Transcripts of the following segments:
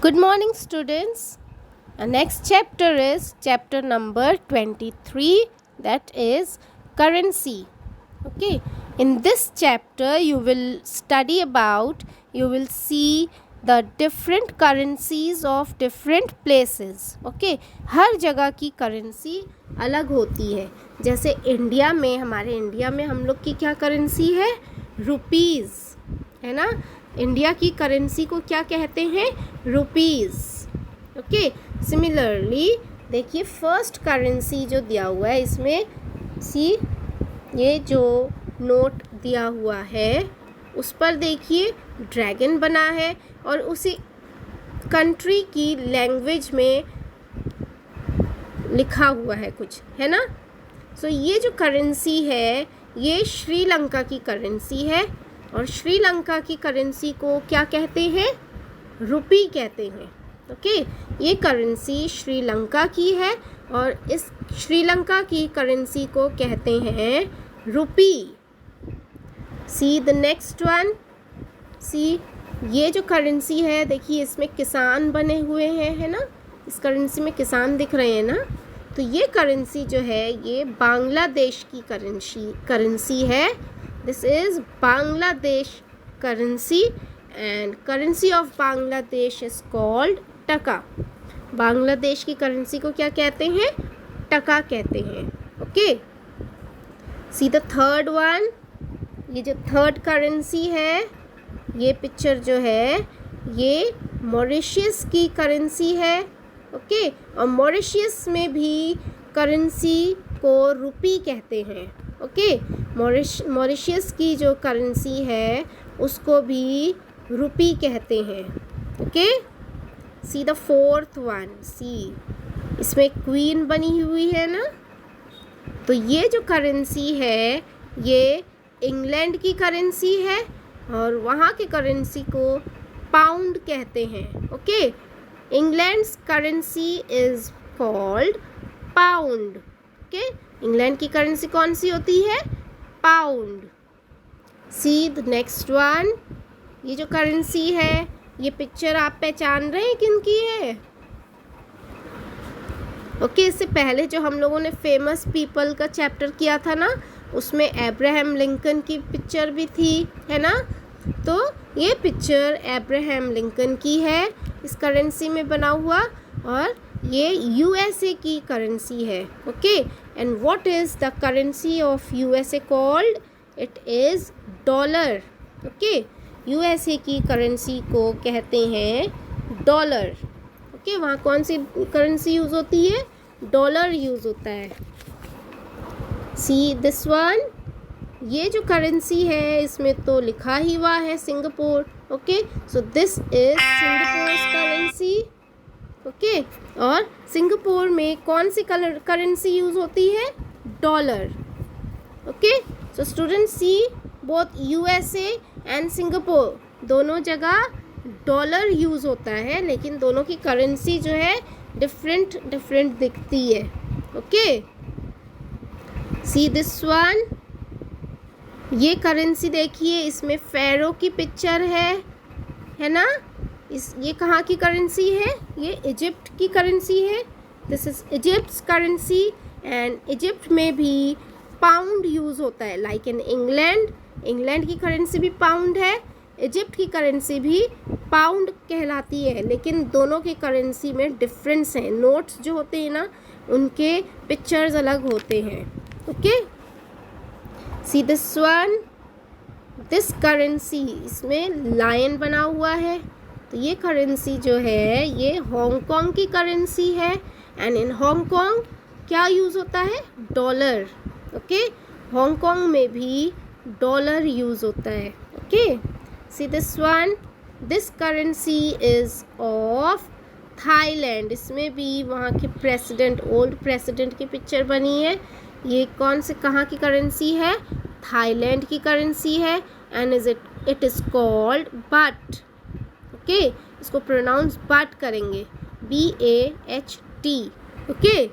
Good morning, students. Our next chapter is chapter number 23, that is currency. Okay, in this chapter, you will see the different currencies of different places. Okay, हर जगह की currency अलग होती है. जैसे India में, हमारे India में हम लोग की क्या करेंसी है? रुपीज़, है ना. इंडिया की करेंसी को क्या कहते हैं? रुपीज़. ओके, सिमिलरली देखिए फर्स्ट करेंसी जो दिया हुआ है इसमें ये जो नोट दिया हुआ है उस पर देखिए ड्रैगन बना है और उसी कंट्री की लैंग्वेज में लिखा हुआ है कुछ, है ना. सो ये जो करेंसी है ये श्रीलंका की करेंसी है और श्रीलंका की करेंसी को क्या कहते हैं? रुपी कहते हैं. ओके, ये करेंसी श्रीलंका की है और इस श्रीलंका की करेंसी को कहते हैं rupee. See the next one. See ये जो करेंसी है देखिए इसमें किसान बने हुए हैं, है ना. इस करेंसी में किसान दिख रहे हैं ना. तो ये करेंसी जो है ये बांग्लादेश की करेंसी है. This is Bangladesh currency and currency of Bangladesh is called टका. बांग्लादेश की करेंसी को क्या कहते हैं? टका कहते हैं. Okay, see the third one. ये जो थर्ड करेंसी है ये पिक्चर जो है ये मॉरिशस की करेंसी है. ओके, और मॉरिशस में भी करेंसी को रुपी कहते हैं. ओके, मॉरिशस की जो करेंसी है उसको भी रुपी कहते हैं. Okay, see the fourth one. See इसमें क्वीन बनी हुई है ना. तो ये जो करेंसी है ये इंग्लैंड की करेंसी है और वहाँ की करेंसी को पाउंड कहते हैं. Okay, England's currency is called pound. Okay, England की करेंसी कौन सी होती है? Pound. C the next one. ये जो करेंसी है ये पिक्चर आप पहचान रहे हैं किन की है? ओके, इससे पहले जो हम लोगों ने फेमस पीपल का चैप्टर किया था ना उसमें अब्राहम लिंकन की पिक्चर भी थी, है ना. तो ये पिक्चर अब्राहम लिंकन की है इस करेंसी में बना हुआ और ये यूएसए की करेंसी है. Okay, and what is the currency of USA called? It is dollar. Okay, USA की करेंसी को कहते हैं डॉलर. ओके, वहाँ कौन सी करेंसी यूज़ होती है? डॉलर यूज़ होता है. See this one. ये जो करेंसी है इसमें तो लिखा ही हुआ है Singapore. Okay, so this is Singapore currency. Okay, और सिंगापुर में कौन सी करेंसी यूज़ होती है? Dollar. Okay, so student C both USA and Singapore दोनों जगह डॉलर यूज़ होता है लेकिन दोनों की करेंसी जो है डिफरेंट दिखती है. Okay, see this one. ये करेंसी देखिए इसमें फ़ैरो की पिक्चर है ना. ये कहाँ की करेंसी है? ये इजिप्ट की करेंसी है. This is Egypt's currency and Egypt में भी पाउंड यूज़ होता है. लाइक इन इंग्लैंड की करेंसी भी पाउंड है, इजिप्ट की करेंसी भी पाउंड कहलाती है लेकिन दोनों की करेंसी में डिफरेंस है. नोट्स जो होते हैं ना उनके पिक्चर्स अलग होते हैं. Okay, see this one. This currency इसमें लायन बना हुआ है. तो ये करेंसी जो है ये हांगकांग की करेंसी है एंड इन हांगकांग क्या यूज़ होता है? डॉलर. ओके, हांगकांग में भी डॉलर यूज़ होता है. Okay, see this one. This currency is of Thailand. इसमें भी वहाँ के ओल्ड प्रेसिडेंट की पिक्चर बनी है. ये कौन से कहाँ की करेंसी है? थाईलैंड की करेंसी है एंड इट इज़ कॉल्ड बाट. ओके, इसको प्रोनाउंस बाट करेंगे, BAHT. Okay,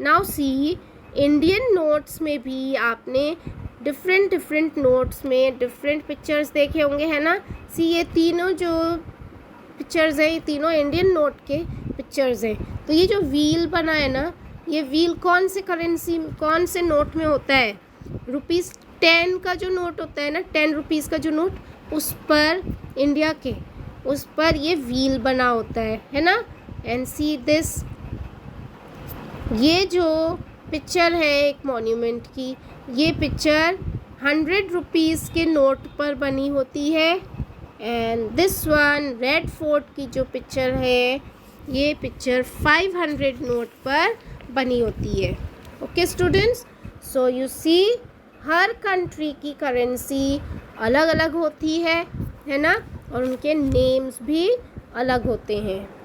now see Indian notes में भी आपने डिफरेंट नोट्स में डिफरेंट पिक्चर्स देखे होंगे, है ना. सी ये तीनों जो पिक्चर्स हैं, ये तीनों इंडियन नोट के पिक्चर्स हैं। तो ये जो व्हील बना है ना, ये व्हील कौन से नोट में होता है? ₹10 का जो नोट होता है ना, 10 रुपीज़ का जो नोट, उस पर इंडिया के उस पर ये व्हील बना होता है ना। एंड सी दिस, ये जो पिक्चर है एक मॉन्यूमेंट की, ये पिक्चर 100 रुपीज़ के नोट पर बनी होती है। And this one, red fort की जो पिक्चर है, ये पिक्चर 500 नोट पर बनी होती है। Okay students, so you see हर कंट्री की करेंसी अलग अलग होती है ना, और उनके नेम्स भी अलग होते हैं।